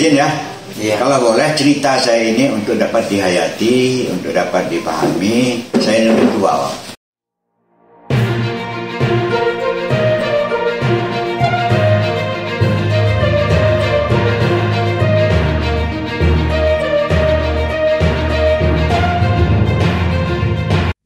izin ya. Iya. Kalau boleh cerita saya ini untuk dapat dihayati, untuk dapat dipahami. Saya ini tua.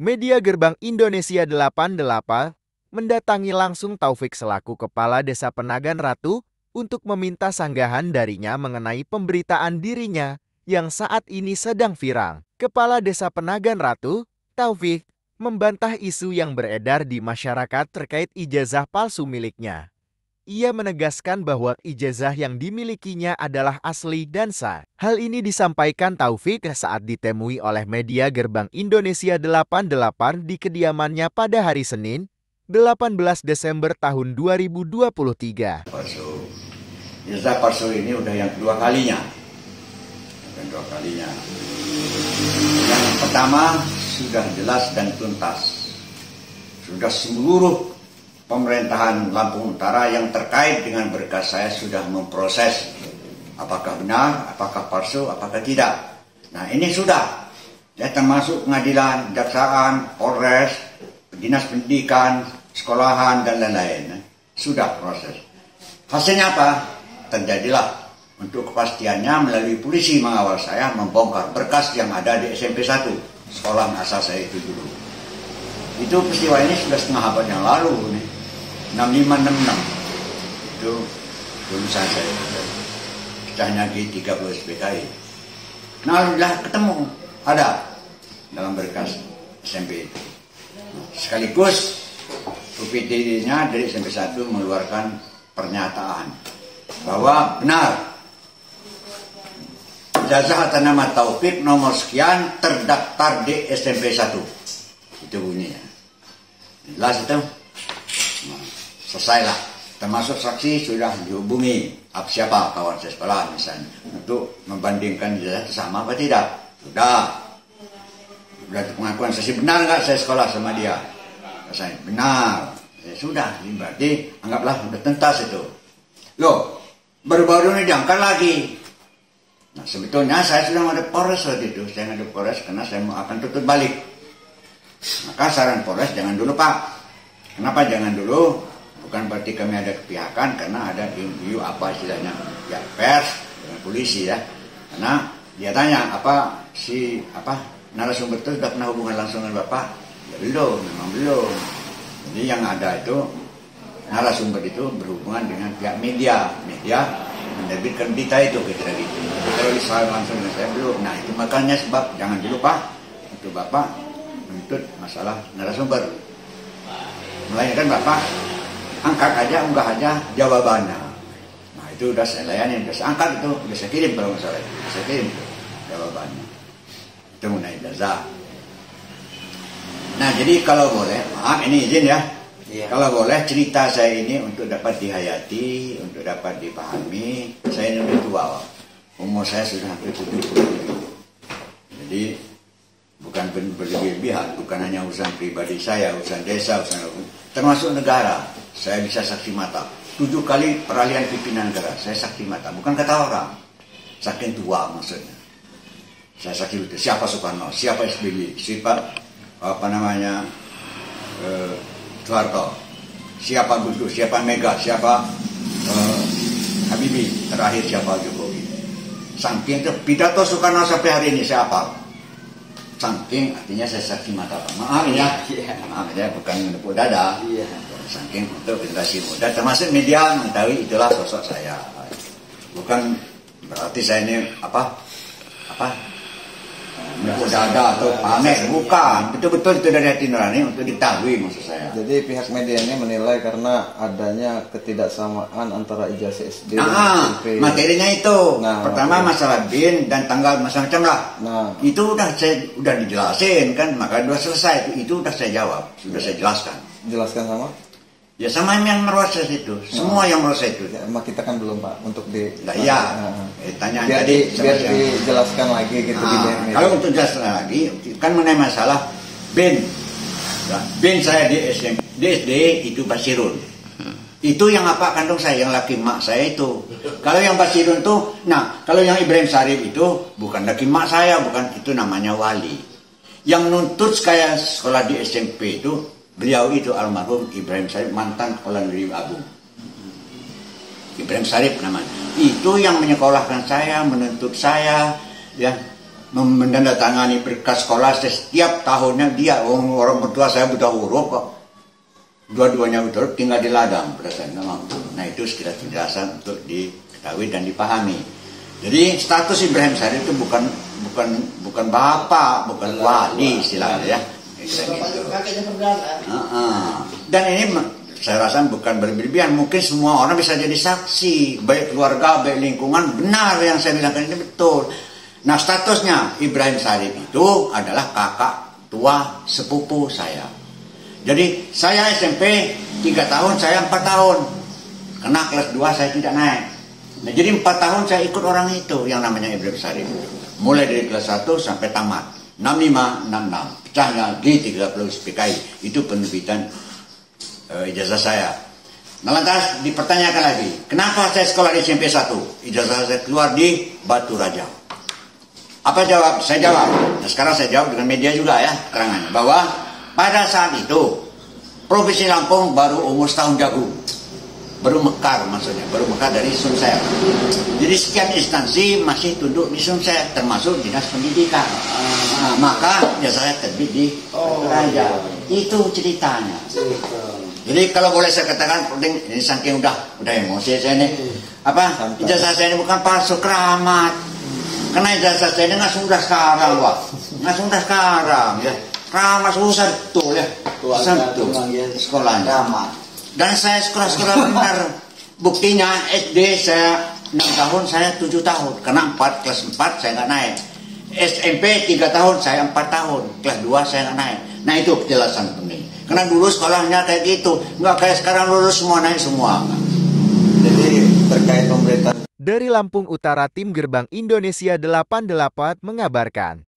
Media Gerbang Indonesia 88 mendatangi langsung Taufik selaku Kepala Desa Penagan Ratu untuk meminta sanggahan darinya mengenai pemberitaan dirinya yang saat ini sedang viral. Kepala Desa Penagan Ratu, Taufik, membantah isu yang beredar di masyarakat terkait ijazah palsu miliknya. Ia menegaskan bahwa ijazah yang dimilikinya adalah asli dan sah. Hal ini disampaikan Taufik saat ditemui oleh media Gerbang Indonesia 88 di kediamannya pada hari Senin, 18 Desember tahun 2023. Ijazah palsu ini udah yang kedua kalinya. Yang pertama sudah jelas dan tuntas. Sudah seluruh pemerintahan Lampung Utara yang terkait dengan berkas saya sudah memproses apakah benar, apakah palsu, apakah tidak. Nah ini sudah, ya, termasuk pengadilan, kejaksaan, Polres, dinas pendidikan, sekolahan dan lain-lain. Sudah proses. Hasilnya apa? Terjadilah untuk kepastiannya melalui polisi mengawal saya membongkar berkas yang ada di SMP 1, sekolah asal saya itu dulu. Itu peristiwa ini sudah setengah abad yang lalu nih. 6566 itu lulusan saya, pecahnya di 30 SPKI. Nah alhamdulillah ketemu ada dalam berkas SMP itu. Sekaligus UPT-nya dari SMP 1 mengeluarkan pernyataan bahwa benar ijazah atas nama Taufik nomor sekian terdaftar di SMP 1. Itu bunyinya. Jelas itu. Selesailah, termasuk saksi sudah dihubungi siapa kawan saya sekolah misalnya untuk membandingkan ijazah itu sama apa tidak. Sudah pengakuan saksi, benar nggak saya sekolah sama dia? Saya benar. Ya, sudah, berarti anggaplah sudah tuntas itu. Loh, baru-baru ini diangkat lagi. Nah sebetulnya saya sudah ada Polres waktu itu, saya ada Polres karena saya mau akan tutup balik. Maka saran Polres jangan dulu Pak. Kenapa jangan dulu? Bukan berarti kami ada kepihakan, karena ada view apa istilahnya ya pers dengan polisi ya. Karena dia tanya apa narasumber itu sudah pernah hubungan langsung dengan Bapak? Ya belum, memang belum. Jadi yang ada itu narasumber itu berhubungan dengan pihak media menerbitkan berita itu kira-kira gitu. Kalau disalah langsung dengan saya belum. Nah itu makanya sebab jangan dulu Pak untuk Bapak menuntut masalah narasumber. Melainkan Bapak angkat aja, unggah aja jawabannya. Nah itu udah saya layani, udah saya angkat itu, udah saya kirim kalau masalah itu, saya kirim itu jawabannya. Itu mengenai ijazah. Nah jadi kalau boleh, maaf ini izin ya. Iya. Kalau boleh cerita saya ini untuk dapat dihayati, untuk dapat dipahami. Saya ini udah tua, umur saya sudah hampir 70. Jadi bukan berlebihan, bukan hanya urusan pribadi saya, urusan desa, termasuk negara. Saya bisa saksi mata 7 kali peralihan pimpinan negara, saya saksi mata, bukan kata orang, saking tua maksudnya. Saya saksi itu siapa Soekarno, siapa SBY, siapa Soeharto, siapa Gus Dur, siapa Mega, siapa Habibie, terakhir siapa Jokowi. Saking itu pidato Soekarno sampai hari ini saya hafal. Saking artinya saya saksi mata. Maaf ya, maaf ya, bukan menepuk dada. Saking untuk generasi muda, termasuk media mengetahui itulah sosok saya. Bukan berarti saya ini menepuk dada atau pamer, bukan. Betul-betul itu dari hati nurani untuk diketahui maksud saya. Jadi pihak media ini menilai karena adanya ketidaksamaan antara ijazah SD dan SMP. Materinya itu. Pertama masalah BIN dan tanggal macam-macam lah. Itu udah dijelasin kan, maka sudah selesai. Itu udah saya jawab, sudah saya jelaskan. Jelaskan sama? Ya sama yang meroses itu, semua yang meroses itu. Ya, kita kan belum Pak untuk di. Tanya biar tadi. Biar dijelaskan lagi gitu di media. Kalau untuk jelaskan lagi, kan mengenai masalah BIN. BIN saya di SD itu Basirun. Itu yang apa kandung saya, yang laki mak saya itu. Kalau yang Basirun tuh, nah kalau yang Ibrahim Sarip itu bukan laki mak saya, bukan, itu namanya wali. Yang nuntut saya sekolah di SMP itu, beliau itu almarhum Ibrahim Sarip, mantan Kepala Negeri Agung. Ibrahim Sarip namanya. Itu yang menyekolahkan saya, menuntut saya, ya, menandatangani berkas sekolah setiap tahunnya dia. Orang berdua saya buta huruf kok. Dua-duanya betul, tinggal di ladang berdasarkan nama. Nah itu sekitar penjelasan untuk diketahui dan dipahami. Jadi status Ibrahim Sarip itu bukan bapak, bukan wali istilahnya ya. Dan ini saya rasa bukan berlebihan. Mungkin semua orang bisa jadi saksi, baik keluarga, baik lingkungan. Benar yang saya bilang ini betul. Nah statusnya Ibrahim Sarip itu adalah kakak tua sepupu saya. Jadi saya SMP 3 tahun, saya 4 tahun. Karena kelas 2 saya tidak naik. Nah, jadi 4 tahun saya ikut orang itu yang namanya Ibrahim Sarip. Mulai dari kelas 1 sampai tamat. 65, 66. Pecahnya G30 PKI. Itu penerbitan ijazah saya. Nah lantas dipertanyakan lagi, kenapa saya sekolah di SMP 1? Ijazah saya keluar di Batu Raja. Apa jawab? Saya jawab. Nah, sekarang saya jawab dengan media juga ya, keterangannya. Bahwa pada saat itu, Provinsi Lampung baru umur setahun jagung. Baru mekar maksudnya, baru mekar dari Sumsel. Jadi sekian instansi masih tunduk di Sumsel, termasuk Dinas Pendidikan. Nah, maka ya saya terbit di Raja. Itu ceritanya. Jadi kalau boleh saya katakan, ini saking udah emosi saya ini. Apa? Ijazah saya ini bukan palsu, keramat. Karena ijazah saya ini nggak sudah sekarang, Wak. Nggak sudah sekarang ya. Ramah susah betul ya, susah betul sekolahnya. Dan saya sekolah-sekolah benar. Buktinya SD saya 6 tahun, saya 7 tahun. Karena kelas 4 saya nggak naik. SMP 3 tahun, saya 4 tahun. Kelas 2 saya nggak naik. Nah itu penjelasan penting. Karena dulu sekolahnya kayak gitu, nggak kayak sekarang lulus semua naik semua. Jadi terkait pemerintahan. Dari Lampung Utara, Tim Gerbang Indonesia 88 mengabarkan.